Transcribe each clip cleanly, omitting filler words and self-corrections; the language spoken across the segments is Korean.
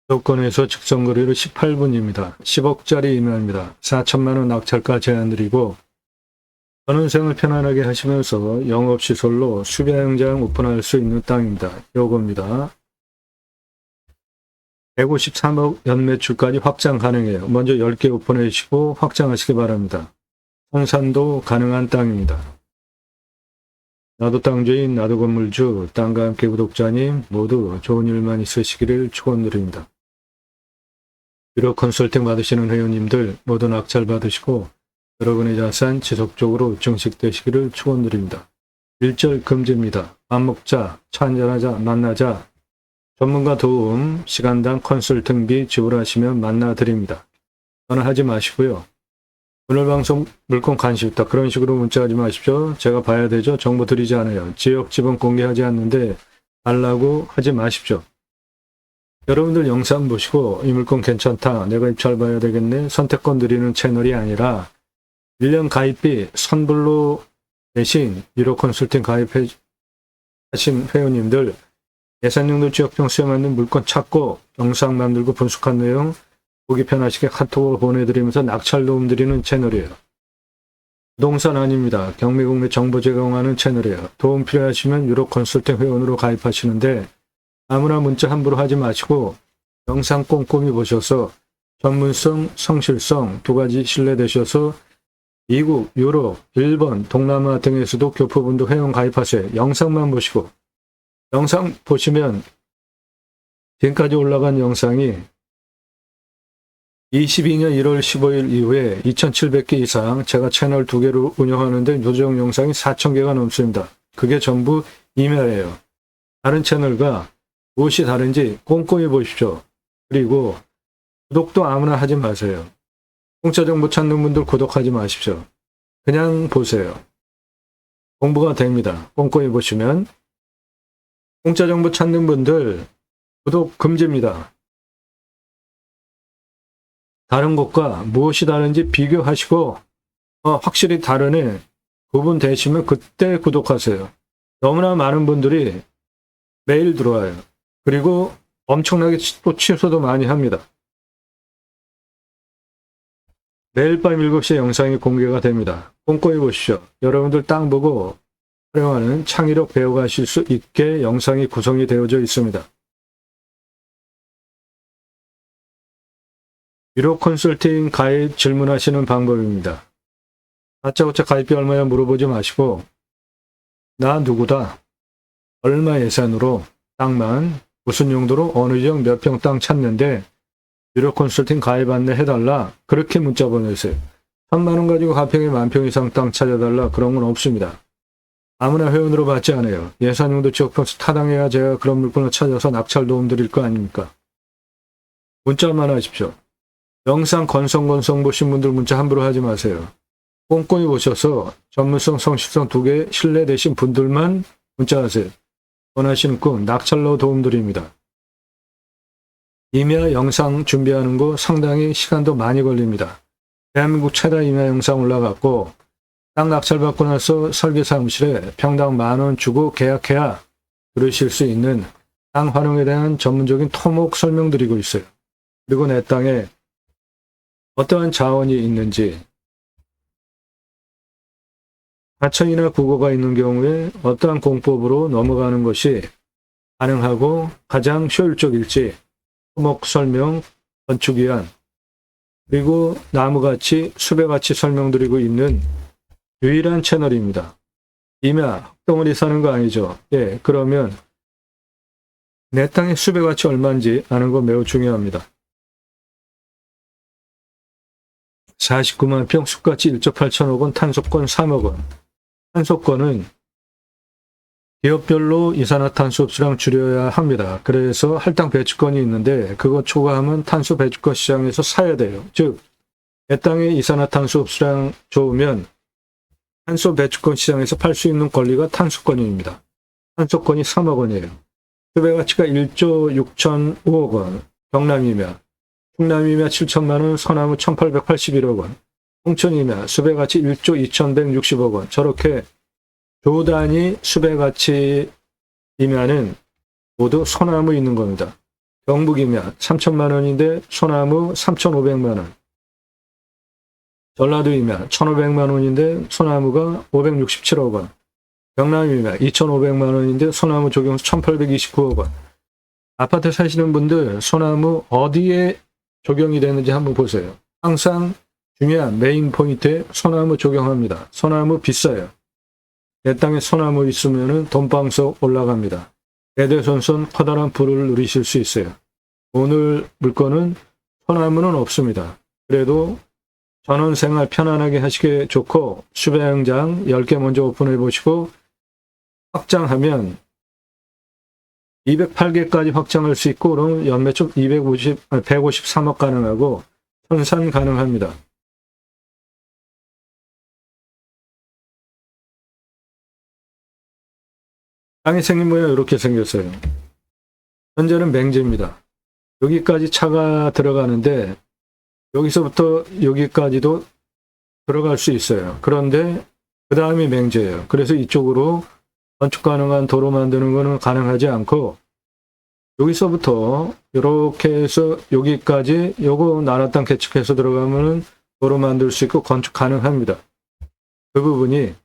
조건에서 직선거리로 18분입니다. 10억짜리 임야입니다. 4천만원 낙찰가 제한드리고 전원생을 편안하게 하시면서 영업시설로 수변장 오픈할 수 있는 땅입니다. 요겁니다. 153억 연매출까지 확장 가능해요. 먼저 10개 오픈해 주시고 확장하시기 바랍니다. 성산도 가능한 땅입니다. 나도 땅주인, 나도 건물주, 땅과 함께 구독자님 모두 좋은 일만 있으시기를 축원드립니다. 유료 컨설팅 받으시는 회원님들 모두 낙찰 받으시고 여러분의 자산 지속적으로 증식되시기를 축원드립니다. 일절 금지입니다. 밥 먹자, 차 한잔하자, 만나자. 전문가 도움, 시간당 컨설팅비 지불하시면 만나드립니다. 전화하지 마시고요. 오늘 방송 물건 관심 있다. 그런 식으로 문자하지 마십시오. 제가 봐야 되죠. 정보 드리지 않아요. 지역 지번 공개하지 않는데 달라고 하지 마십시오. 여러분들 영상 보시고 이 물건 괜찮다. 내가 입찰 봐야 되겠네. 선택권 드리는 채널이 아니라 1년 가입비 선불로 대신 유료 컨설팅 가입하신 회원님들 예산용도 지역평 수에 맞는 물건 찾고 영상 만들고 분석한 내용 보기 편하시게 카톡으로 보내드리면서 낙찰 도움 드리는 채널이에요. 부동산 아닙니다. 경매공매 정보 제공하는 채널이에요. 도움 필요하시면 유료 컨설팅 회원으로 가입하시는데 아무나 문자 함부로 하지 마시고 영상 꼼꼼히 보셔서 전문성, 성실성 두 가지 신뢰되셔서 미국, 유럽, 일본, 동남아 등에서도 교포분도 회원 가입하세요. 영상만 보시고 영상 보시면 지금까지 올라간 영상이 22년 1월 15일 이후에 2700개 이상 제가 채널 2개로 운영하는데 누적 영상이 4000개가 넘습니다. 그게 전부 임야예요. 다른 채널과 무엇이 다른지 꼼꼼히 보십시오. 그리고 구독도 아무나 하지 마세요. 공짜 정보 찾는 분들 구독하지 마십시오. 그냥 보세요. 공부가 됩니다. 꼼꼼히 보시면. 공짜 정보 찾는 분들 구독 금지입니다. 다른 것과 무엇이 다른지 비교하시고 확실히 다르네 구분되시면 그때 구독하세요. 너무나 많은 분들이 매일 들어와요. 그리고 엄청나게 또 취소도 많이 합니다. 매일 밤 7시에 영상이 공개가 됩니다. 꼼꼼히 보십시오. 여러분들 땅 보고 활용하는 창의력 배워가실 수 있게 영상이 구성이 되어져 있습니다. 유료 컨설팅 가입 질문하시는 방법입니다. 다짜고짜 가입비 얼마야 물어보지 마시고 나 누구다. 얼마 예산으로 땅만 무슨 용도로 어느 지역 몇 평 땅 찾는데 유료 컨설팅 가입 안내 해달라. 그렇게 문자 보내세요. 1000만원 가지고 가평에 10,000평 이상 땅 찾아달라. 그런 건 없습니다. 아무나 회원으로 받지 않아요. 예산용도 지역평수 타당해야 제가 그런 물건을 찾아서 낙찰 도움 드릴 거 아닙니까? 문자만 하십시오. 영상 건성 보신 분들 문자 함부로 하지 마세요. 꼼꼼히 보셔서 전문성, 성실성 2개 신뢰되신 분들만 문자하세요. 원하시는 꿈, 낙찰로 도움드립니다. 임야 영상 준비하는 거 상당히 시간도 많이 걸립니다. 대한민국 최다 임야 영상 올라갔고 땅 낙찰 받고 나서 설계사무실에 평당 10,000원 주고 계약해야 들으실 수 있는 땅 활용에 대한 전문적인 토목 설명드리고 있어요. 그리고 내 땅에 어떠한 자원이 있는지 하천이나 국어가 있는 경우에 어떠한 공법으로 넘어가는 것이 가능하고 가장 효율적일지 토목 설명, 건축 위안, 그리고 나무가치, 수배가치 설명드리고 있는 유일한 채널입니다. 임야, 덩어리 사는 거 아니죠? 예, 그러면 내 땅의 수배가치 얼마인지 아는 거 매우 중요합니다. 49만 평 숲가치 1조 8천억 원, 탄소권 3억 원. 탄소권은 기업별로 이산화탄소 흡수량 줄여야 합니다. 그래서 할당 배출권이 있는데 그거 초과하면 탄소 배출권 시장에서 사야 돼요. 즉, 내 땅의 이산화탄소 흡수량 좋으면 탄소 배출권 시장에서 팔 수 있는 권리가 탄소권입니다. 탄소권이 3억 원이에요. 수배가치가 1조 6,005억 원, 경남임야, 충남임야 7천만 원, 서남은 1,881억 원, 홍천임야 수배가치 1조 2,160억 원. 저렇게 조 단위 수배가치 임야는 모두 소나무 있는 겁니다. 경북이면 3천만 원인데 소나무 3,500만 원. 전라도이면 1,500만 원인데 소나무가 567억 원. 경남이면 2,500만 원인데 소나무 조경수 1,829억 원. 아파트 사시는 분들 소나무 어디에 적용이 되는지 한번 보세요. 항상 중요한 메인 포인트에 소나무 적용합니다. 소나무 비싸요. 내 땅에 소나무 있으면 돈방석 올라갑니다. 대대손손 커다란 부를 누리실 수 있어요. 오늘 물건은 소나무는 없습니다. 그래도 전원생활 편안하게 하시기 좋고 수배양장 10개 먼저 오픈해 보시고 확장하면 208개까지 확장할 수 있고 그럼 연매축 153억 가능하고 청산 가능합니다. 땅이 생긴 모양 이렇게 생겼어요. 현재는 맹지입니다. 여기까지 차가 들어가는데 여기서부터 여기까지도 들어갈 수 있어요. 그런데 그 다음이 맹지예요. 그래서 이쪽으로 건축 가능한 도로 만드는 거는 가능하지 않고 여기서부터 이렇게 해서 여기까지 요거 나라 땅 개척해서 들어가면은 도로 만들 수 있고 건축 가능합니다. 그 부분이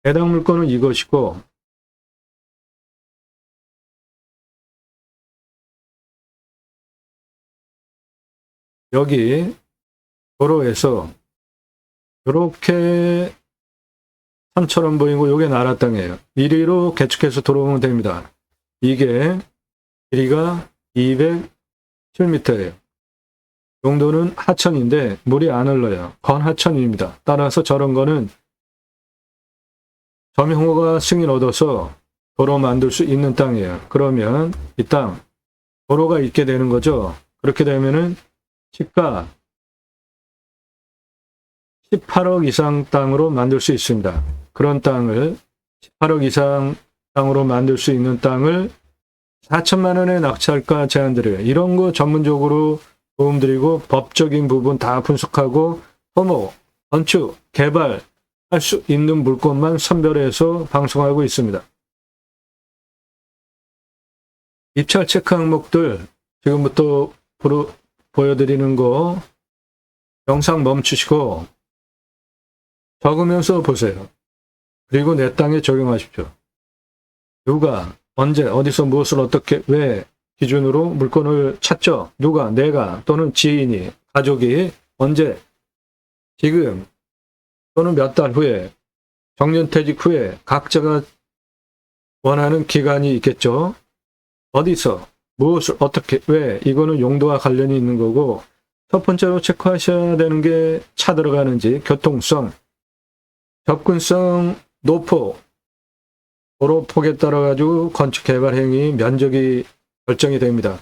해당 물건은 이것이고 여기 도로에서 이렇게 산처럼 보이고 이게 나라 땅이에요. 이리로 개축해서 들어오면 됩니다. 이게 길이가 207m예요. 용도는 하천인데 물이 안 흘러요. 건하천입니다. 따라서 저런 거는 점용허가 승인 얻어서 도로 만들 수 있는 땅이에요. 그러면 이 땅 도로가 있게 되는 거죠. 그렇게 되면은 시가 18억 이상 땅으로 만들 수 있습니다. 그런 땅을 18억 이상 땅으로 만들 수 있는 땅을 4천만 원에 낙찰가 제한드려요. 이런 거 전문적으로 도움드리고 법적인 부분 다 분석하고 토목, 건축, 개발 할 수 있는 물건만 선별해서 방송하고 있습니다. 입찰 체크 항목들 지금부터 보여드리는 거 영상 멈추시고 적으면서 보세요. 그리고 내 땅에 적용하십시오. 누가 언제 어디서 무엇을 어떻게 왜 기준으로 물건을 찾죠? 누가 내가 또는 지인이 가족이 언제 지금 또는 몇 달 후에 정년퇴직 후에 각자가 원하는 기간이 있겠죠. 어디서 무엇을 어떻게 왜 이거는 용도와 관련이 있는 거고 첫 번째로 체크하셔야 되는 게 차 들어가는지 교통성, 접근성, 노폭, 도로폭에 따라 가지고 건축 개발 행위 면적이 결정이 됩니다.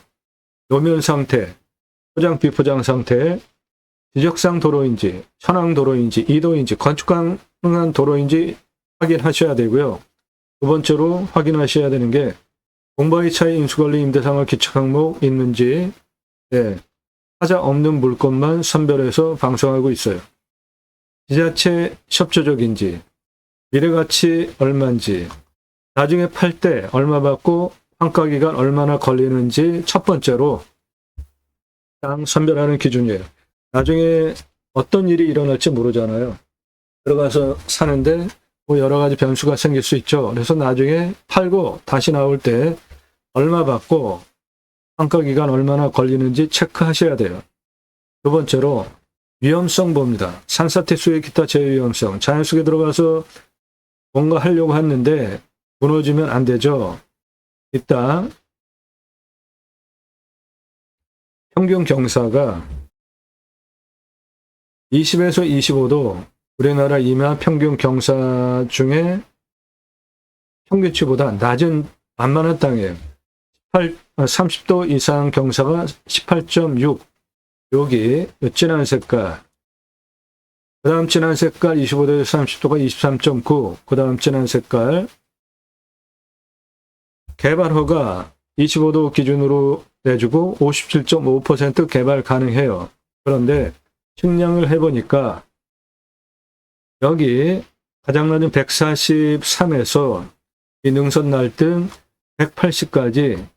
노면 상태, 포장 비포장 상태, 지적상 도로인지, 천왕 도로인지, 이도인지, 건축 가능한 도로인지 확인하셔야 되고요. 두 번째로 확인하셔야 되는 게 공바위 차이 인수권리 임대상을 기초 항목 있는지, 하자 없는 물건만 선별해서 방송하고 있어요. 지자체 협조적인지, 미래가치 얼마인지, 나중에 팔 때 얼마 받고 환가기간 얼마나 걸리는지 첫 번째로 땅 선별하는 기준이에요. 나중에 어떤 일이 일어날지 모르잖아요. 들어가서 사는데 뭐 여러 가지 변수가 생길 수 있죠. 그래서 나중에 팔고 다시 나올 때 얼마 받고 환가기간 얼마나 걸리는지 체크하셔야 돼요. 두 번째로 위험성 봅니다. 산사태 수해 기타 재위험성. 자연 속에 들어가서 뭔가 하려고 했는데 무너지면 안 되죠. 이 땅 평균 경사가 20에서 25도 우리나라 임야 평균 경사 중에 평균치보다 낮은 만만한 땅이에요. 30도 이상 경사가 18.6 여기 진한 색깔 그 다음 진한 색깔 25도에서 30도가 23.9 그 다음 진한 색깔 개발허가 25도 기준으로 내주고 57.5% 개발 가능해요. 그런데 측량을 해보니까 여기 가장 낮은 143에서 이 능선 날등 180까지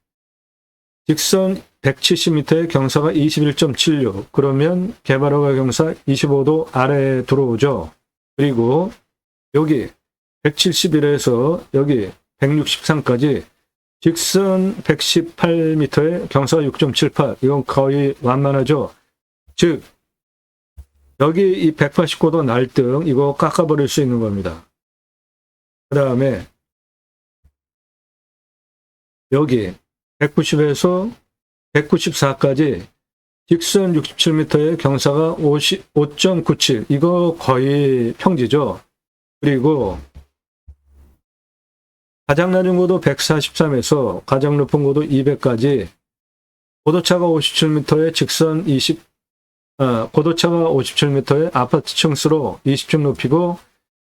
직선 170m의 경사가 21.76. 그러면 개발허가 경사 25도 아래에 들어오죠. 그리고 여기 171에서 여기 163까지 직선 118m의 경사가 6.78. 이건 거의 완만하죠. 즉 여기 이 189도 날등 이거 깎아버릴 수 있는 겁니다. 그 다음에 여기 190에서 194까지 직선 67m의 경사가 5.97. 이거 거의 평지죠. 그리고 가장 낮은 고도 143에서 가장 높은 고도 200까지 고도차가 57m의 직선 고도차가 57m의 아파트 층수로 20층 높이고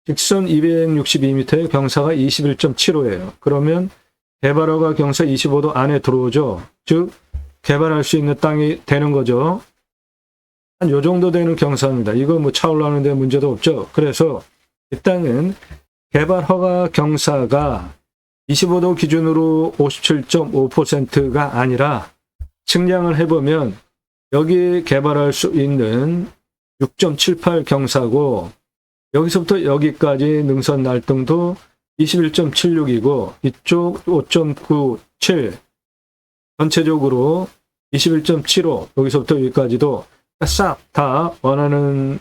직선 262m의 경사가 21.75예요. 그러면 개발허가 경사 25도 안에 들어오죠. 즉 개발할 수 있는 땅이 되는 거죠. 한 요 정도 되는 경사입니다. 이거 뭐 차올라오는데 문제도 없죠. 그래서 이 땅은 개발허가 경사가 25도 기준으로 57.5%가 아니라 측량을 해보면 여기 개발할 수 있는 6.78 경사고 여기서부터 여기까지 능선 날등도 21.76이고 이쪽 5.97 전체적으로 21.75 여기서부터 여기까지도 싹 다 원하는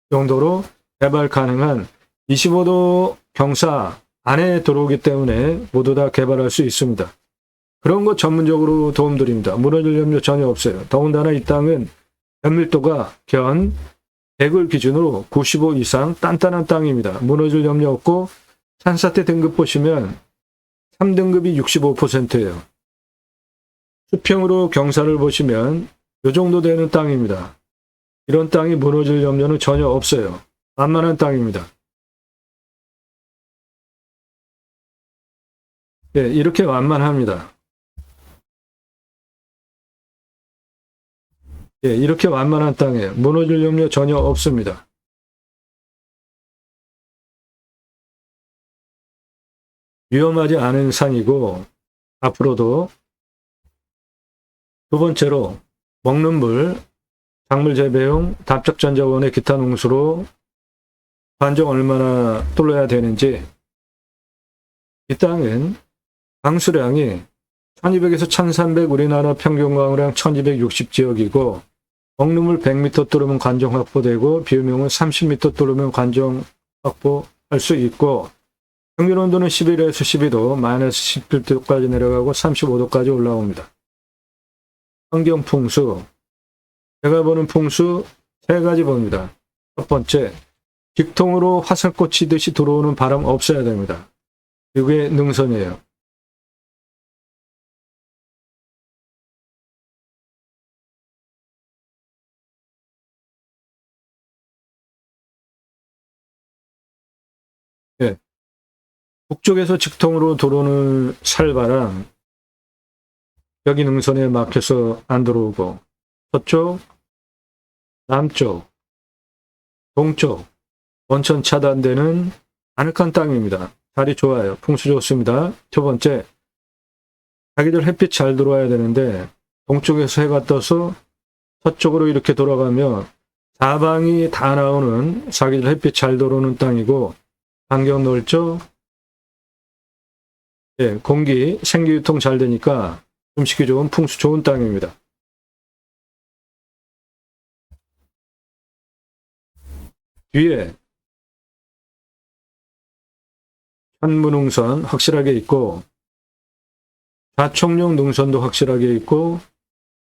정도로 개발 가능한 25도 경사 안에 들어오기 때문에 모두 다 개발할 수 있습니다. 그런 거 전문적으로 도움드립니다. 무너질 염려 전혀 없어요. 더군다나 이 땅은 면밀도가 견 100을 기준으로 95 이상 단단한 땅입니다. 무너질 염려 없고 산사태 등급 보시면 3등급이 65%예요. 수평으로 경사를 보시면 이 정도 되는 땅입니다. 이런 땅이 무너질 염려는 전혀 없어요. 만만한 땅입니다. 네, 이렇게 완만합니다. 예, 이렇게 완만한 땅에 무너질 염려 전혀 없습니다. 위험하지 않은 산이고 앞으로도 두 번째로 먹는 물, 작물 재배용, 답작전자원의 기타 농수로 관정 얼마나 뚫어야 되는지 이 땅은 강수량이 1200에서 1300 우리나라 평균 강우량 1260 지역이고 먹는 물 100m 뚫으면 관정 확보되고 비유명은 30m 뚫으면 관정 확보할 수 있고 평균 온도는 11에서 12도, 마이너스 11도까지 내려가고 35도까지 올라옵니다. 환경 풍수, 제가 보는 풍수 세 가지 봅니다. 첫 번째, 직통으로 화살꽃 치듯이 들어오는 바람 없어야 됩니다. 이게 능선이에요. 네. 북쪽에서 직통으로 들어오는 살바람, 여기 능선에 막혀서 안 들어오고, 서쪽, 남쪽, 동쪽, 원천 차단되는 아늑한 땅입니다. 자리 좋아요. 풍수 좋습니다. 두 번째, 자기들 햇빛 잘 들어와야 되는데 동쪽에서 해가 떠서 서쪽으로 이렇게 돌아가면 사방이 다 나오는 자기들 햇빛 잘 들어오는 땅이고 환경 넓죠? 예, 공기, 생기유통 잘 되니까 숨쉬기 좋은 풍수 좋은 땅입니다. 뒤에 현무능선 확실하게 있고 좌총령 능선도 확실하게 있고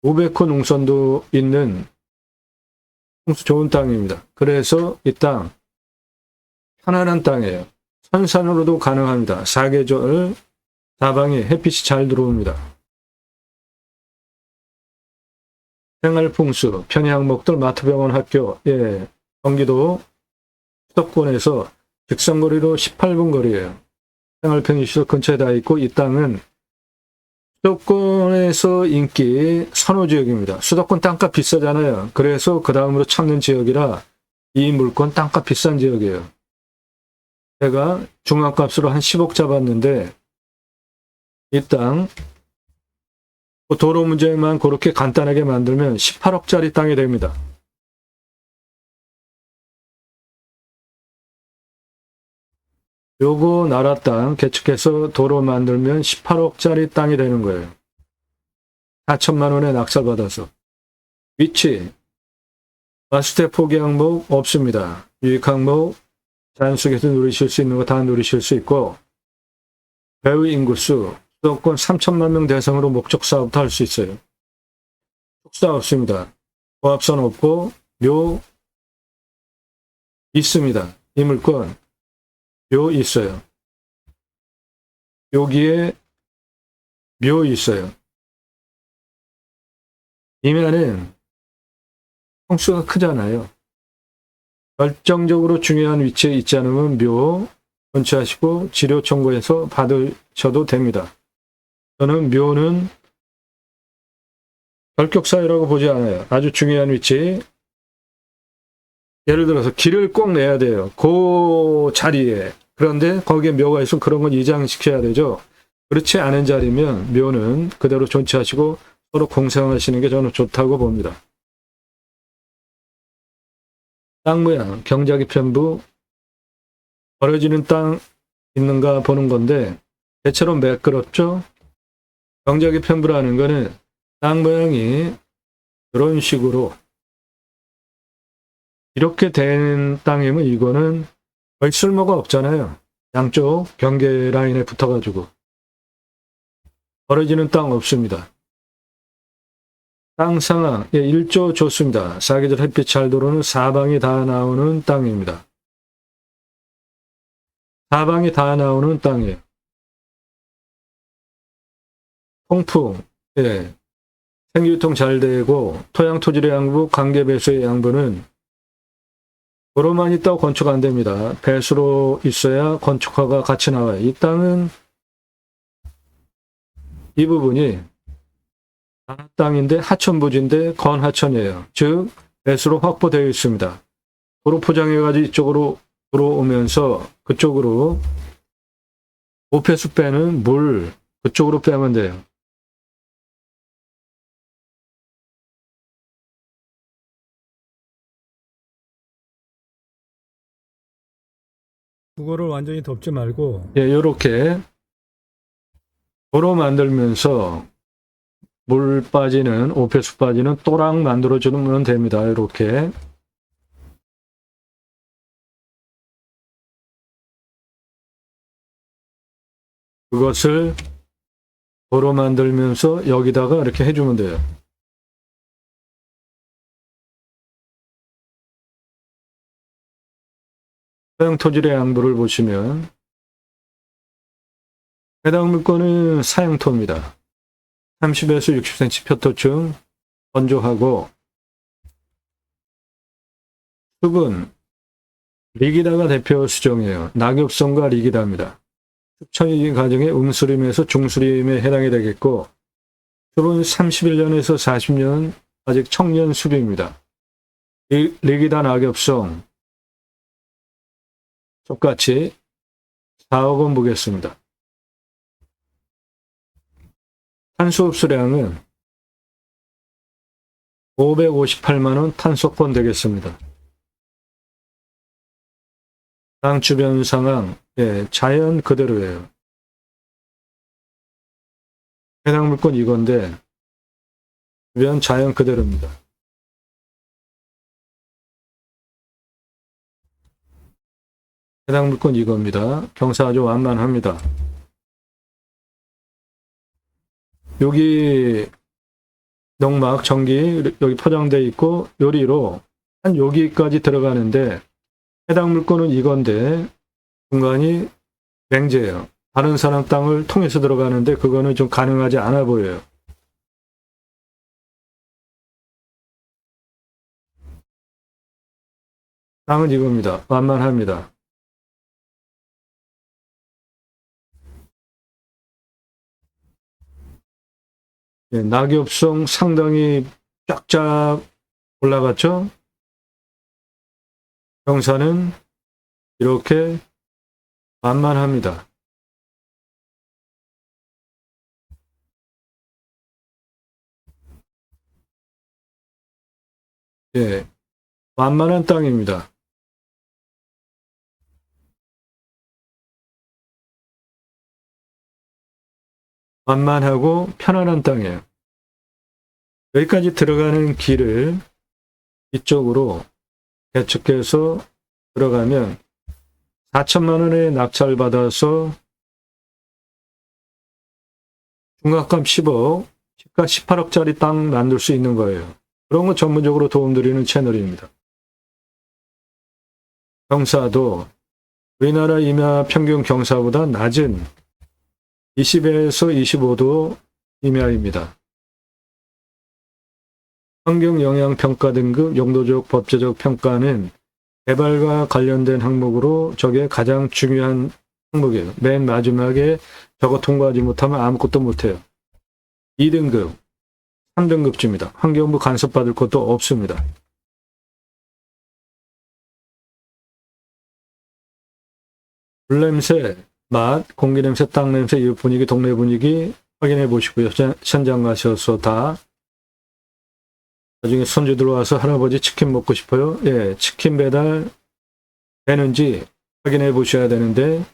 우베코 능선도 있는 풍수 좋은 땅입니다. 그래서 이 땅 편안한 땅이에요. 선산으로도 가능합니다. 사계절 사방에 햇빛이 잘 들어옵니다. 생활풍수, 편의항목들, 마트병원, 학교, 예, 경기도 수도권에서 직선거리로 18분 거리예요. 생활편의시설 근처에 다 있고 이 땅은 수도권에서 인기 선호지역입니다. 수도권 땅값 비싸잖아요. 그래서 그 다음으로 찾는 지역이라 이 물건 땅값 비싼 지역이에요. 제가 중앙값으로 한 10억 잡았는데 이 땅, 도로 문제만 그렇게 간단하게 만들면 18억짜리 땅이 됩니다. 요거 나라 땅 개척해서 도로 만들면 18억짜리 땅이 되는 거예요. 4천만 원에 낙찰받아서. 위치, 마스터 포기 항목 없습니다. 유익 항목, 자연 속에서 누리실 수 있는 거 다 누리실 수 있고, 배후 인구수, 수도권 3천만 명 대상으로 목적 사업도 할 수 있어요. 축사 없습니다. 고압선 없고, 묘 있습니다. 이 물건, 묘 있어요. 여기에 묘 있어요. 이면은 평수가 크잖아요. 결정적으로 중요한 위치에 있지 않으면 묘 원치하시고 지료 청구해서 받으셔도 됩니다. 저는 묘는 결격 사유라고 보지 않아요. 아주 중요한 위치. 예를 들어서 길을 꼭 내야 돼요. 그 자리에. 그런데 거기에 묘가 있으면 그런 건 이장시켜야 되죠. 그렇지 않은 자리면 묘는 그대로 존치하시고 서로 공생하시는 게 저는 좋다고 봅니다. 땅 모양, 경작이 편부, 버려지는 땅 있는가 보는 건데 대체로 매끄럽죠? 경작이 편부라는 거는 땅 모양이 이런 식으로 이렇게 된 땅이면 이거는 거의 쓸모가 없잖아요. 양쪽 경계 라인에 붙어가지고. 버려지는 땅 없습니다. 땅 상황, 예, 일조 좋습니다. 사계절 햇빛 잘 들어오는 사방이 다 나오는 땅입니다. 사방이 다 나오는 땅이에요. 통풍, 예, 생기유통 잘 되고 토양 토질의 양부, 관계 배수의 양부는 도로만 있다고 건축 안 됩니다. 배수로 있어야 건축허가 같이 나와요. 이 땅은 이 부분이 땅인데 하천부지인데 건하천이에요. 즉 배수로 확보되어 있습니다. 도로 포장해가지고 이쪽으로 들어오면서 그쪽으로 오폐수 빼는 물 그쪽으로 빼면 돼요. 그거를 완전히 덮지 말고 예, 요렇게 도로 만들면서 물 빠지는 오폐수 빠지는 또락 만들어주면 됩니다. 이렇게 그것을 도로 만들면서 여기다가 이렇게 해주면 돼요. 토양 토질의 양부를 보시면 해당 물건은 사양토입니다. 30에서 60cm 표토층 건조하고 숲은 리기다가 대표 수종이에요. 낙엽성과 리기다입니다. 숲천이진 가정의 음수림에서 중수림에 해당이 되겠고 숲은 31년에서 40년 아직 청년 숲입니다. 리기다 낙엽성 똑같이 4억 원 보겠습니다. 탄소 흡수량은 558만 원 탄소권 되겠습니다. 땅 주변 상황, 예, 자연 그대로예요. 해당 물건 이건데 주변 자연 그대로입니다. 해당 물건 이겁니다. 경사 아주 완만합니다. 여기 농막, 전기 여기 포장되어 있고 요리로 한 여기까지 들어가는데 해당 물건은 이건데 중간이 맹지예요. 다른 사람 땅을 통해서 들어가는데 그거는 좀 가능하지 않아 보여요. 땅은 이겁니다. 완만합니다. 예, 낙엽성 상당히 쫙쫙 올라갔죠? 경사는 이렇게 만만합니다. 예, 만만한 땅입니다. 만만하고 편안한 땅이에요. 여기까지 들어가는 길을 이쪽으로 개척해서 들어가면 4천만 원의 낙찰 받아서 중간값 10억, 시가 18억짜리 땅 만들 수 있는 거예요. 그런 거 전문적으로 도움드리는 채널입니다. 경사도 우리나라 임야 평균 경사보다 낮은 20에서 25도 임야입니다. 환경영향평가 등급 용도적 법제적 평가는 개발과 관련된 항목으로 저게 가장 중요한 항목이에요. 맨 마지막에 저거 통과하지 못하면 아무것도 못해요. 2등급, 3등급쯤입니다. 환경부 간섭받을 것도 없습니다. 불냄새, 맛, 공기냄새, 땅냄새, 이웃 분위기, 동네 분위기 확인해 보시고요. 현장 가셔서 다 나중에 손주 들어와서 할아버지 치킨 먹고 싶어요. 예, 치킨 배달 되는지 확인해 보셔야 되는데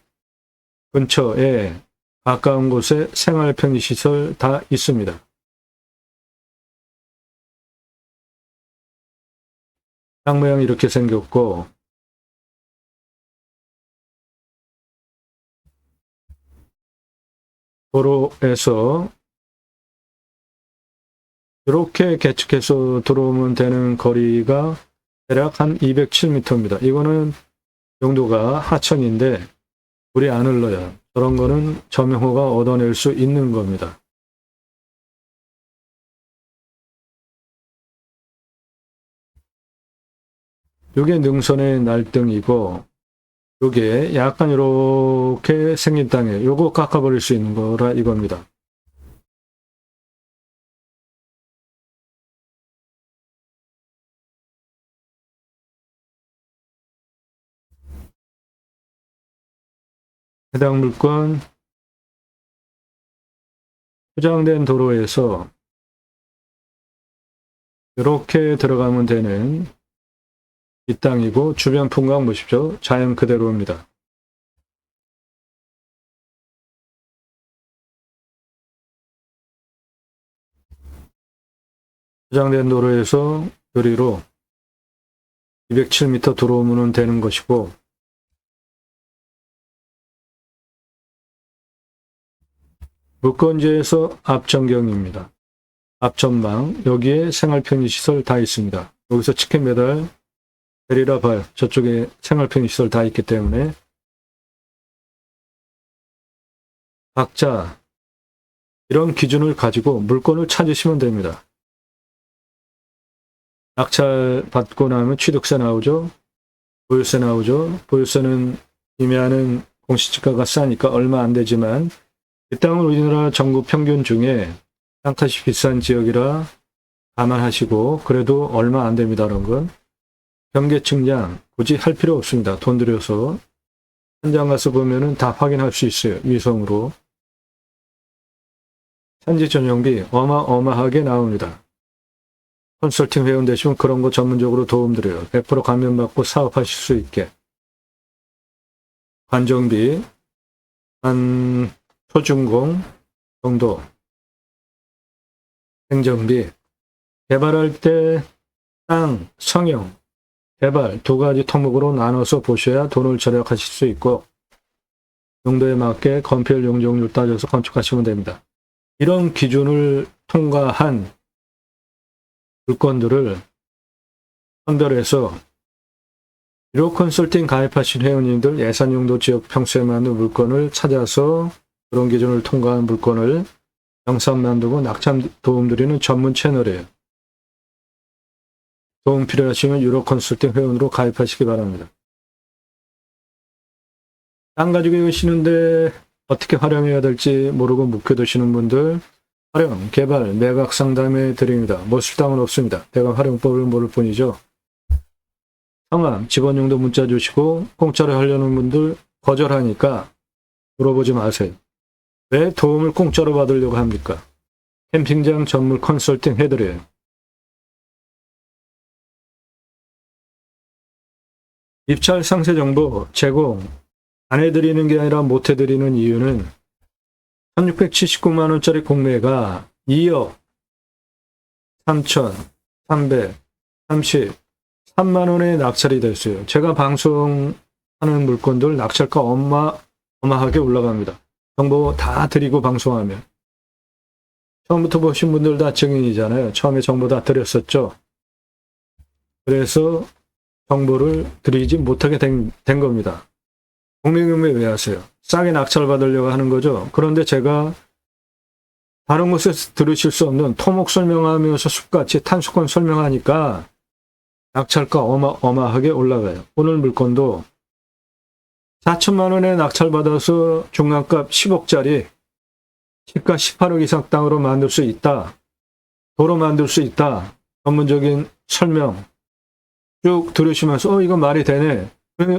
근처에 가까운 곳에 생활편의시설 다 있습니다. 땅 모양이 이렇게 생겼고 도로에서 이렇게 개척해서 들어오면 되는 거리가 대략 한 207m입니다. 이거는 용도가 하천인데 물이 안 흘러요. 저런 거는 저명호가 얻어낼 수 있는 겁니다. 이게 능선의 날등이고 이게 약간 이렇게 생긴 땅에 요거 깎아버릴 수 있는 거라 이겁니다. 해당 물건 포장된 도로에서 이렇게 들어가면 되는 이 땅이고 주변 풍광 보십시오. 자연 그대로입니다. 포장된 도로에서 요리로 207m 들어오면 되는 것이고 물건지에서 앞전경입니다. 앞전망 여기에 생활편의시설 다 있습니다. 여기서 치킨 배달 데리라 봐요. 저쪽에 생활편의시설 다 있기 때문에 각자 이런 기준을 가지고 물건을 찾으시면 됩니다. 낙찰 받고 나면 취득세 나오죠. 보유세 나오죠. 보유세는 임야는 공시지가가 싸니까 얼마 안 되지만 이 땅은 우리나라 전국 평균 중에 땅값이 비싼 지역이라 감안하시고 그래도 얼마 안 됩니다. 그런 건 경계 측량 굳이 할 필요 없습니다. 돈 들여서 현장 가서 보면은 다 확인할 수 있어요. 위성으로. 산지 전용비 어마어마하게 나옵니다. 컨설팅 회원 되시면 그런 거 전문적으로 도움드려요. 100% 감면받고 사업하실 수 있게. 관정비 한 초중공 정도. 행정비 개발할 때 땅, 성형, 개발 두 가지 통목으로 나눠서 보셔야 돈을 절약하실 수 있고 용도에 맞게 건폐율 용적률 따져서 건축하시면 됩니다. 이런 기준을 통과한 물건들을 선별해서 1호 컨설팅 가입하신 회원님들 예산용도 지역 평수에 맞는 물건을 찾아서 그런 기준을 통과한 물건을 영상 만들고 낙찰 도움드리는 전문 채널이에요. 도움 필요하시면 유로 컨설팅 회원으로 가입하시기 바랍니다. 땅 가지고 계시는데 어떻게 활용해야 될지 모르고 묵혀두시는 분들 활용, 개발, 매각 상담해 드립니다. 못쓸 땅은 없습니다. 대강 활용법을 모를 뿐이죠. 성함, 집원용도 문자 주시고 공짜로 하려는 분들 거절하니까 물어보지 마세요. 왜 도움을 공짜로 받으려고 합니까? 캠핑장 전문 컨설팅 해드려요. 입찰 상세 정보 제공 안 해드리는 게 아니라 못 해드리는 이유는 1679만 원짜리 공매가 2억 3,333만 원에 낙찰이 됐어요. 제가 방송하는 물건들 낙찰가 어마어마하게 올라갑니다. 정보 다 드리고 방송하면. 처음부터 보신 분들 다 증인이잖아요. 처음에 정보 다 드렸었죠. 그래서 정보를 드리지 못하게 된 겁니다. 공매금매 왜 하세요? 싸게 낙찰 받으려고 하는 거죠. 그런데 제가 다른 곳에서 들으실 수 없는 토목 설명하면서 숲같이 탄수권 설명하니까 낙찰가 어마어마하게 올라가요. 오늘 물건도 4천만 원에 낙찰 받아서 중간값 10억짜리 시가 18억 이상 땅으로 만들 수 있다. 도로 만들 수 있다. 전문적인 설명 쭉 들으시면서 이거 말이 되네.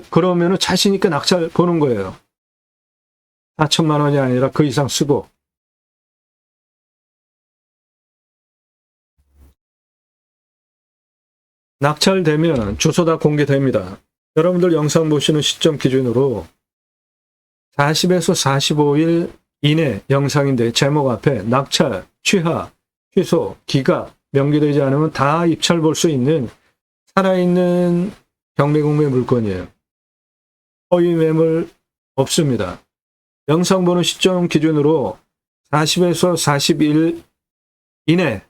그러면은 자신 있게 낙찰 보는 거예요. 4천만 원이 아니라 그 이상 쓰고. 낙찰되면 주소 다 공개됩니다. 여러분들 영상 보시는 시점 기준으로 40에서 45일 이내 영상인데 제목 앞에 낙찰, 취하, 취소, 기각 명기되지 않으면 다 입찰 볼 수 있는 살아있는 경매공매 물건이에요. 허위 매물 없습니다. 영상 보는 시점 기준으로 40에서 40일 이내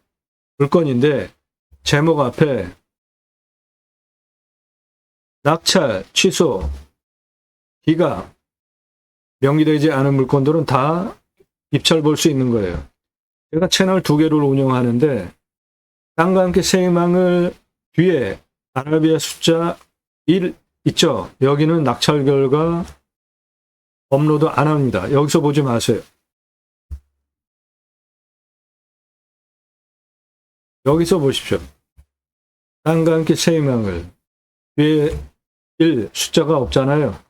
물건인데 제목 앞에 낙찰, 취소, 기각 명기되지 않은 물건들은 다 입찰 볼 수 있는 거예요. 제가 채널 2개를 운영하는데 땅과 함께 새 희망을 뒤에 아라비아 숫자 1 있죠. 여기는 낙찰 결과 업로드 안 합니다. 여기서 보지 마세요. 여기서 보십시오. 땅과 함께 새 희망을 뒤에 1 숫자가 없잖아요.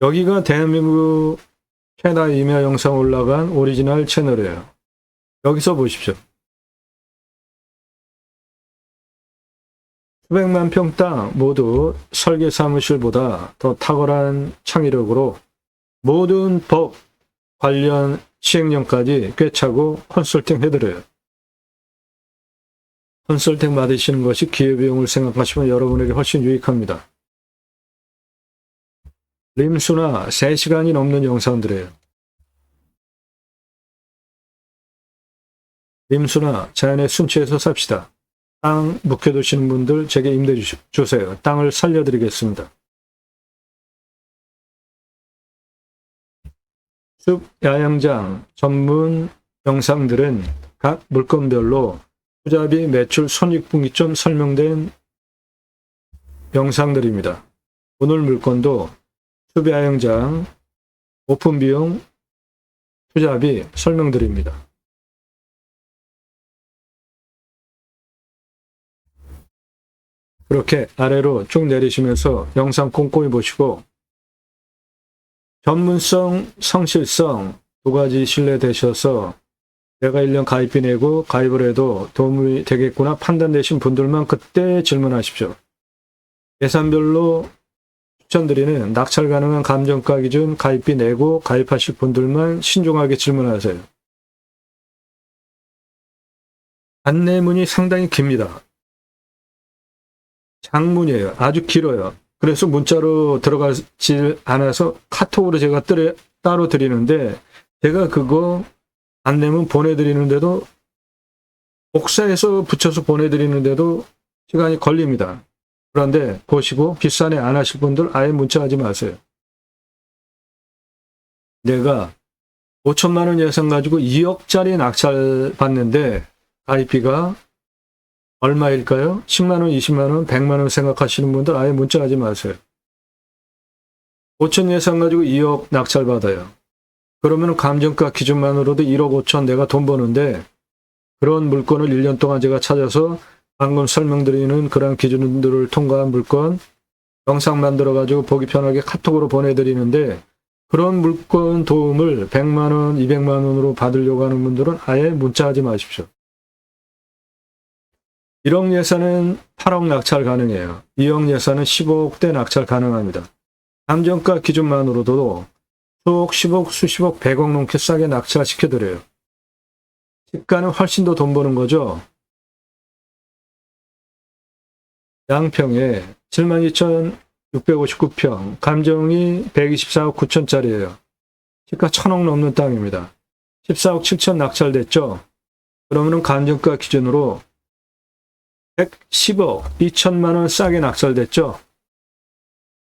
여기가 대한민국 최다 임야 영상 올라간 오리지널 채널이에요. 여기서 보십시오. 수백만 평 땅 모두 설계 사무실보다 더 탁월한 창의력으로 모든 법 관련 시행령까지 꿰차고 컨설팅 해드려요. 컨설팅 받으시는 것이 기회비용을 생각하시면 여러분에게 훨씬 유익합니다. 림수나 3시간이 넘는 영상들이에요. 림수나 자연의 순치에서 삽시다. 땅 묵혀두시는 분들 제게 임대 주세요. 땅을 살려드리겠습니다. 숲 야영장 전문 영상들은 각 물건별로 투자비, 매출, 손익분기점 설명된 영상들입니다. 오늘 물건도 숲 야영장 오픈비용, 투자비 설명드립니다. 그렇게 아래로 쭉 내리시면서 영상 꼼꼼히 보시고 전문성, 성실성 두 가지 신뢰되셔서 내가 1년 가입비 내고 가입을 해도 도움이 되겠구나 판단되신 분들만 그때 질문하십시오. 예산별로 추천드리는 낙찰 가능한 감정가 기준 가입비 내고 가입하실 분들만 신중하게 질문하세요. 안내문이 상당히 깁니다. 장문이에요. 아주 길어요. 그래서 문자로 들어가질 않아서 카톡으로 제가 따로 드리는데 제가 그거 안내문 보내드리는데도 복사해서 붙여서 보내드리는데도 시간이 걸립니다. 그런데 보시고 비싸네 안 하실 분들 아예 문자하지 마세요. 내가 5천만 원 예산 가지고 2억짜리 낙찰 받는데 가입비가 얼마일까요? 10만 원, 20만 원, 100만 원 생각하시는 분들 아예 문자하지 마세요. 5천 예산 가지고 2억 낙찰 받아요. 그러면 감정가 기준만으로도 1억 5천 내가 돈 버는데 그런 물건을 1년 동안 제가 찾아서 방금 설명드리는 그런 기준들을 통과한 물건 영상 만들어 가지고 보기 편하게 카톡으로 보내드리는데 그런 물건 도움을 100만 원, 200만 원으로 받으려고 하는 분들은 아예 문자하지 마십시오. 1억 예산은 8억 낙찰 가능해요. 2억 예산은 15억대 낙찰 가능합니다. 감정가 기준만으로도 수억, 10억, 수십억, 100억 넘게 싸게 낙찰시켜드려요. 시가는 훨씬 더 돈 버는 거죠. 양평에 72,659평, 감정이 124억 9천짜리예요. 시가 1,000억 넘는 땅입니다. 14억 7천 낙찰됐죠. 그러면 감정가 기준으로 110억 2천만 원 싸게 낙찰됐죠.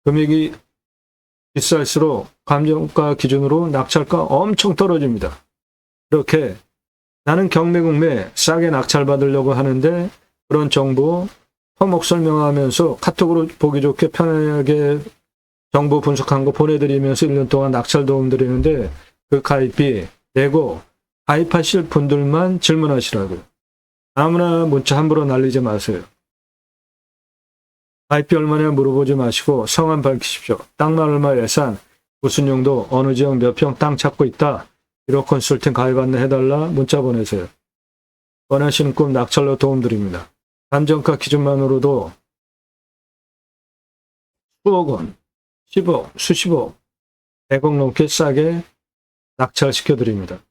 금액이 비쌀수록 감정가 기준으로 낙찰가 엄청 떨어집니다. 이렇게 나는 경매국매 싸게 낙찰받으려고 하는데 그런 정보 토목 설명하면서 카톡으로 보기 좋게 편하게 정보 분석한 거 보내드리면서 1년 동안 낙찰 도움 드리는데 그 가입비 내고 가입하실 분들만 질문하시라고요. 아무나 문자 함부로 날리지 마세요. 가입비 얼마냐 물어보지 마시고 성함 밝히십시오. 땅만 얼마 예산, 무슨 용도, 어느 지역 몇 평 땅 찾고 있다. 1억 컨설팅 가입 안내 해달라 문자 보내세요. 원하시는 꿈 낙찰로 도움드립니다. 감정가 기준만으로도 수억 원, 10억, 수십억, 100억 넘게 싸게 낙찰시켜드립니다.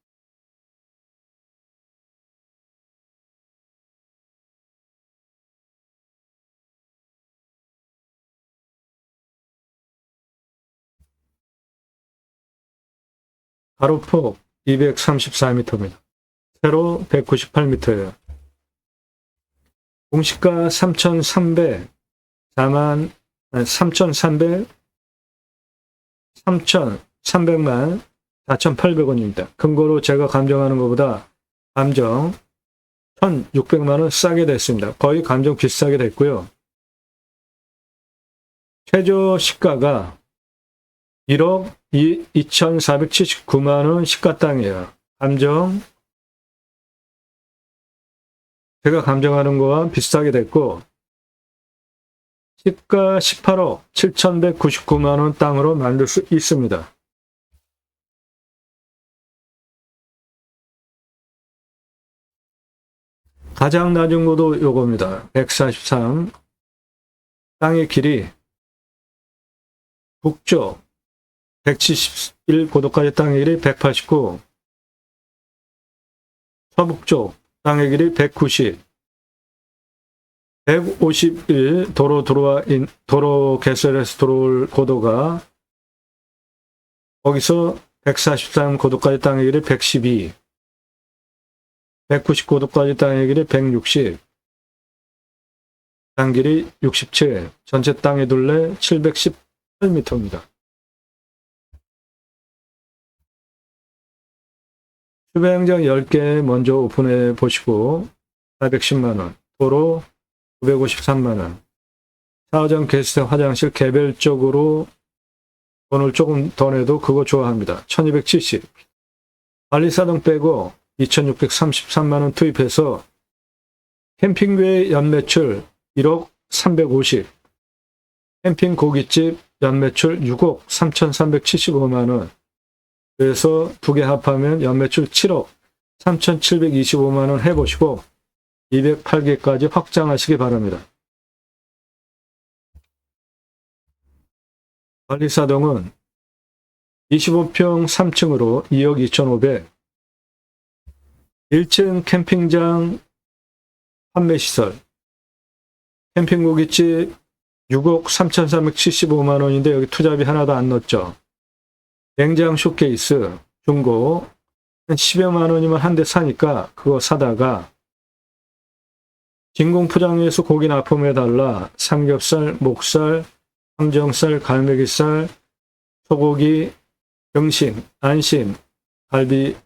가로폭 234m입니다. 세로 198m예요. 공시가 3,300, 3,300만 4,800원입니다. 금고로 제가 감정하는 것보다 감정 1,600만 원 싸게 됐습니다. 거의 감정 비싸게 됐고요. 최저 시가가 1억 2,479만 원 시가 땅이에요. 감정 제가 감정하는 거와 비슷하게 됐고 시가 18억 7,199만 원 땅으로 만들 수 있습니다. 가장 낮은 고도 요겁니다. 143. 땅의 길이 북쪽 171 고도까지 땅의 길이 189, 서북쪽 땅의 길이 190, 151 도로 개설해서 들어올 고도가 거기서 143 고도까지 땅의 길이 112, 190 고도까지 땅의 길이 160, 땅 길이 67, 전체 땅의 둘레 718m입니다. 주차장장 10개 먼저 오픈해 보시고 410만원, 도로 953만원, 4호점 게스트 화장실 개별적으로 돈을 조금 더 내도 그거 좋아합니다. 1270. 관리사동 빼고 2633만원 투입해서 캠핑교의 연매출 1억 350, 캠핑 고깃집 연매출 6억 3375만원, 그래서 두 개 합하면 연매출 7억 3,725만원 해보시고 208개까지 확장하시기 바랍니다. 관리사동은 25평 3층으로 2억 2,500, 1층 캠핑장 판매시설, 캠핑고깃집 6억 3,375만원인데 여기 투자비 하나도 안 넣었죠. 냉장 쇼케이스 중고 한 10여만 원이면 한 대 사니까 그거 사다가 진공 포장해서 고기 납품해달라. 삼겹살, 목살, 항정살, 갈매기살, 소고기, 등심, 안심, 갈비,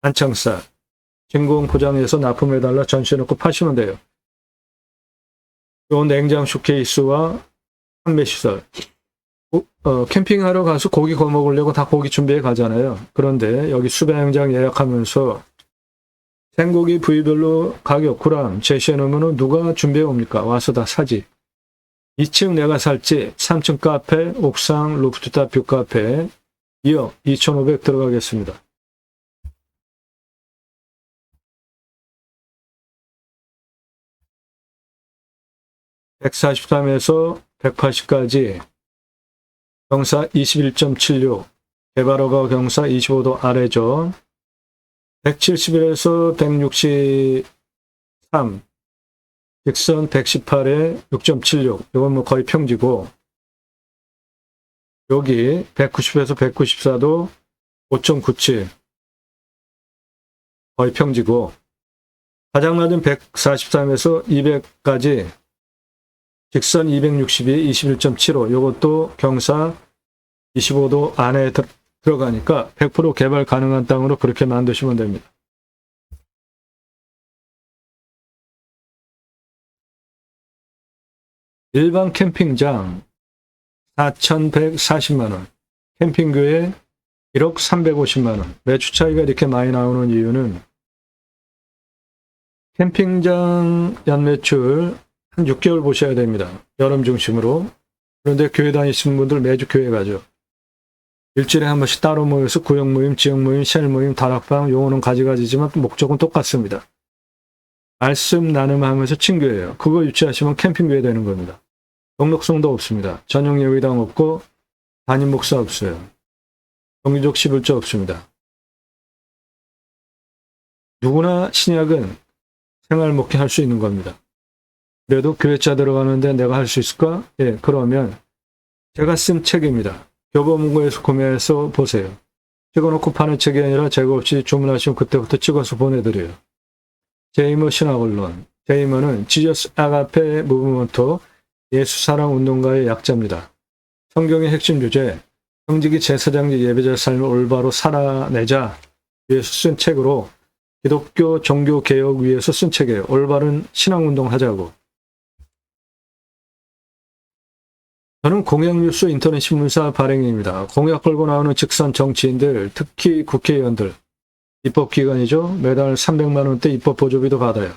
안창살 진공 포장해서 납품해달라 전시해놓고 파시면 돼요. 요 냉장 쇼케이스와 판매시설. 캠핑하러 가서 고기 구워 먹으려고 다 고기 준비해 가잖아요. 그런데 여기 수배양장 예약하면서 생고기 부위별로 가격 구랑 제시해 놓으면 누가 준비해 옵니까? 와서 다 사지. 2층 내가 살지, 3층 카페, 옥상, 루프탑 뷰 카페 2억 2,500 들어가겠습니다. 143에서 180까지 경사 21.76, 개발허가 경사 25도 아래죠. 171에서 163, 직선 118에 6.76, 이건 뭐 거의 평지고, 여기 190에서 194도 5.97, 거의 평지고, 가장 낮은 143에서 200까지 직선 262, 21.75, 이것도 경사 25도 안에 들어가니까 100% 개발 가능한 땅으로 그렇게 만드시면 됩니다. 일반 캠핑장 4,140만원, 캠핑교회 1억 350만원. 매출 차이가 이렇게 많이 나오는 이유는 캠핑장 연매출 한 6개월 보셔야 됩니다. 여름 중심으로. 그런데 교회 다니시는 분들 매주 교회 가죠. 일주일에 한 번씩 따로 모여서 구역 모임, 지역 모임, 셀 모임, 다락방, 용어는 가지가지지만 목적은 똑같습니다. 말씀 나눔하면서 친교예요. 그거 유치하시면 캠핑교회 되는 겁니다. 등록성도 없습니다. 전용 예배당 없고 담임 목사 없어요. 정기적 11조 없습니다. 누구나 신약은 생활 먹게 할 수 있는 겁니다. 그래도 교회자 들어가는데 내가 할 수 있을까? 예, 그러면 제가 쓴 책입니다. 교보문고에서 구매해서 보세요. 찍어놓고 파는 책이 아니라 제가 없이 주문하시면 그때부터 찍어서 보내드려요. 제이머 신학언론. 제이머는 지저스 아가페 무브먼트 예수 사랑 운동가의 약자입니다. 성경의 핵심 주제, 형직이 제사장직 예배자의 삶을 올바로 살아내자 위해서 쓴 책으로 기독교 종교 개혁 위해서 쓴 책이에요. 올바른 신앙운동 하자고. 저는 공약뉴스 인터넷 신문사 발행인입니다. 공약 걸고 나오는 직선 정치인들, 특히 국회의원들, 입법기관이죠. 매달 300만 원대 입법 보조비도 받아요.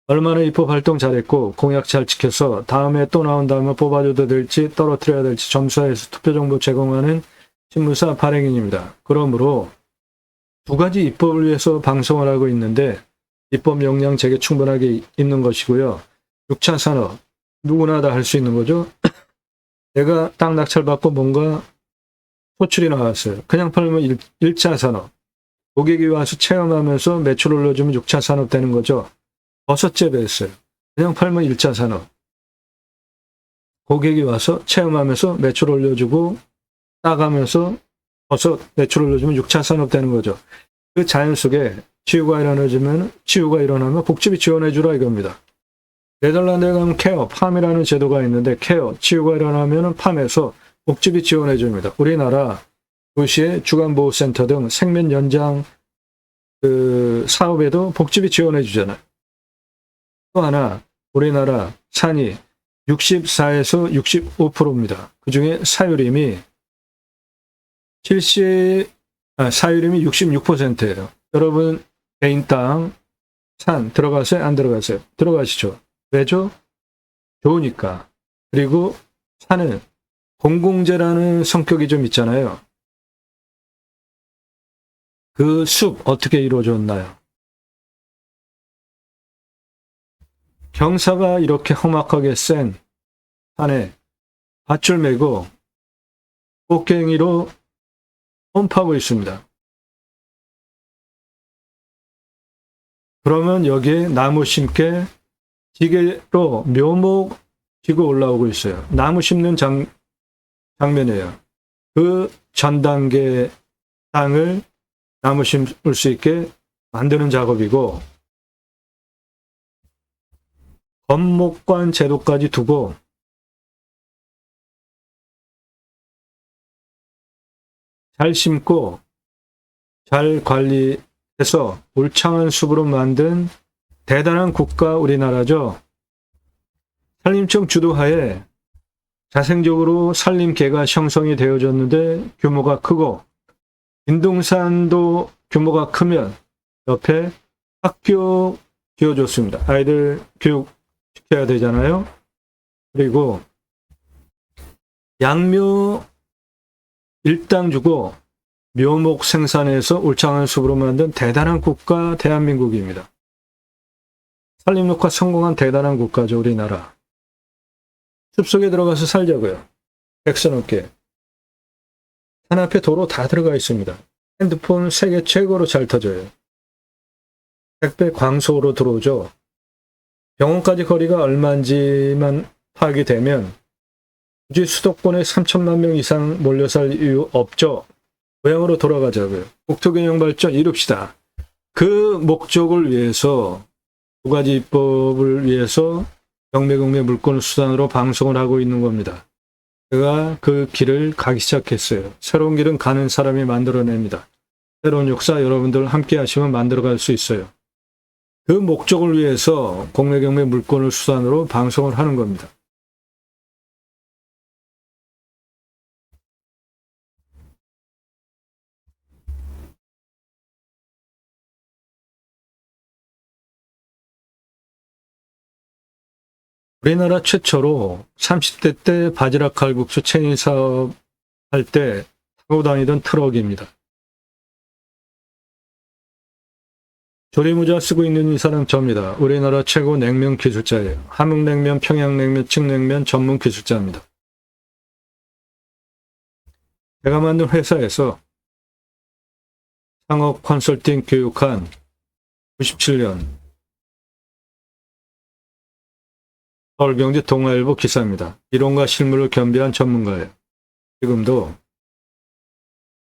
얼마나 입법 활동 잘했고 공약 잘 지켜서 다음에 또 나온다면 뽑아줘도 될지 떨어뜨려야 될지 점수해서 투표 정보 제공하는 신문사 발행인입니다. 그러므로 두 가지 입법을 위해서 방송을 하고 있는데 입법 역량 제게 충분하게 있는 것이고요. 6차 산업, 누구나 다 할 수 있는 거죠. 내가 땅 낙찰받고 뭔가 소출이 나왔어요. 그냥 팔면 1차 산업. 고객이 와서 체험하면서 매출 올려주면 6차 산업 되는 거죠. 버섯 재배했어요. 그냥 팔면 1차 산업. 고객이 와서 체험하면서 매출 올려주고 따가면서 버섯 매출 올려주면 6차 산업 되는 거죠. 그 자연 속에 치유가 일어나면 복지비 지원해주라 이겁니다. 네덜란드에 가면 케어, 팜이라는 제도가 있는데 케어, 치유가 일어나면 팜에서 복지비 지원해줍니다. 우리나라 도시의 주간보호센터 등 생면 연장 사업에도 복지비 지원해주잖아요. 또 하나, 우리나라 산이 64에서 65%입니다. 그 중에 사유림이 66%예요. 여러분 개인 땅, 산 들어가세요? 안 들어가세요? 들어가시죠. 왜죠? 좋으니까. 그리고 산은 공공재라는 성격이 좀 있잖아요. 그 숲 어떻게 이루어졌나요? 경사가 이렇게 험악하게 센 산에 밧줄 메고 꽃갱이로 홈파고 있습니다. 그러면 여기에 나무 심게 지게로 묘목 지고 올라오고 있어요. 나무 심는 장면이에요. 그 전 단계 땅을 나무 심을 수 있게 만드는 작업이고 건목관 제도까지 두고 잘 심고 잘 관리해서 울창한 숲으로 만든 대단한 국가 우리나라죠. 산림청 주도하에 자생적으로 산림계가 형성이 되어졌는데 규모가 크고 인동산도 규모가 크면 옆에 학교 지어줬습니다. 아이들 교육 시켜야 되잖아요. 그리고 양묘 일당 주고 묘목 생산해서 울창한 숲으로 만든 대단한 국가 대한민국입니다. 산림녹화 성공한 대단한 국가죠, 우리나라. 숲속에 들어가서 살자고요. 100선 넘게. 산 앞에 도로 다 들어가 있습니다. 핸드폰 세계 최고로 잘 터져요. 택배 광속으로 들어오죠. 병원까지 거리가 얼마인지만 파악이 되면 굳이 수도권에 3천만 명 이상 몰려 살 이유 없죠. 고향으로 돌아가자고요. 국토균형 발전 이룹시다. 그 목적을 위해서 두 가지 입법을 위해서 경매공매 물권 수단으로 방송을 하고 있는 겁니다. 제가 그 길을 가기 시작했어요. 새로운 길은 가는 사람이 만들어냅니다. 새로운 역사 여러분들 함께 하시면 만들어갈 수 있어요. 그 목적을 위해서 공매경매 물권을 수단으로 방송을 하는 겁니다. 우리나라 최초로 30대 때 바지락 칼국수 체인 사업 할 때 타고 다니던 트럭입니다. 조리모자 쓰고 있는 이 사람 저입니다. 우리나라 최고 냉면 기술자예요. 함흥냉면, 평양냉면, 칡냉면 전문 기술자입니다. 제가 만든 회사에서 창업 컨설팅 교육한 97년 서울경제 동아일보 기사입니다. 이론과 실무를 겸비한 전문가예요. 지금도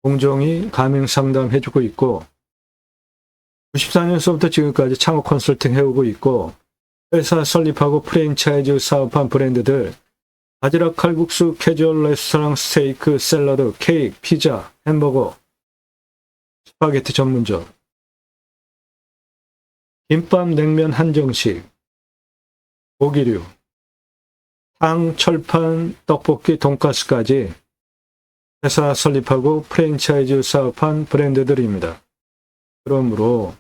공정히 가맹 상담해주고 있고 94년서부터 지금까지 창업 컨설팅 해오고 있고 회사 설립하고 프랜차이즈 사업한 브랜드들 바지락 칼국수, 캐주얼 레스토랑, 스테이크, 샐러드, 케이크, 피자, 햄버거, 스파게티 전문점, 김밥, 냉면 한정식, 고기류, 탕, 철판, 떡볶이, 돈가스까지 회사 설립하고 프랜차이즈 사업한 브랜드들입니다. 그러므로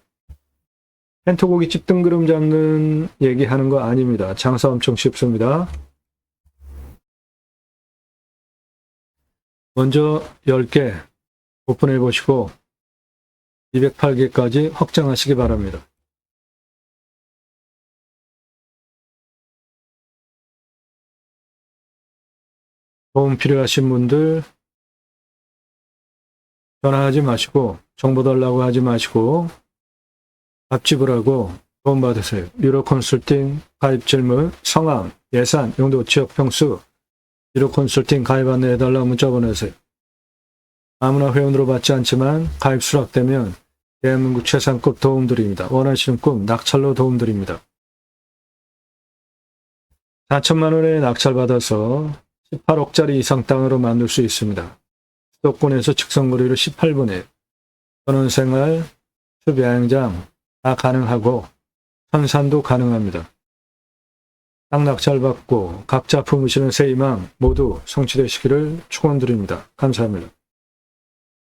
펜토고기집 등그름 잡는 얘기하는 거 아닙니다. 장사 엄청 쉽습니다. 먼저 10개 오픈해 보시고 208개까지 확장하시기 바랍니다. 도움 필요하신 분들 전화하지 마시고 정보 달라고 하지 마시고 앞집을 도움 받으세요. 유로 컨설팅 가입 질문, 성함, 예산, 용도, 지역 평수, 유로 컨설팅 가입 안내해달라 문자 보내세요. 아무나 회원으로 받지 않지만 가입 수락되면 대한민국 최상급 도움드립니다. 원하시는 꿈 낙찰로 도움드립니다. 4천만 원의 낙찰 받아서 18억짜리 이상 땅으로 만들 수 있습니다. 수도권에서 직선거리로 18분에 전원생활, 숲야영장 다 가능하고 선산도 가능합니다. 땅 낙찰 받고 각자 품으시는 새 희망 모두 성취되시기를 축원드립니다. 감사합니다.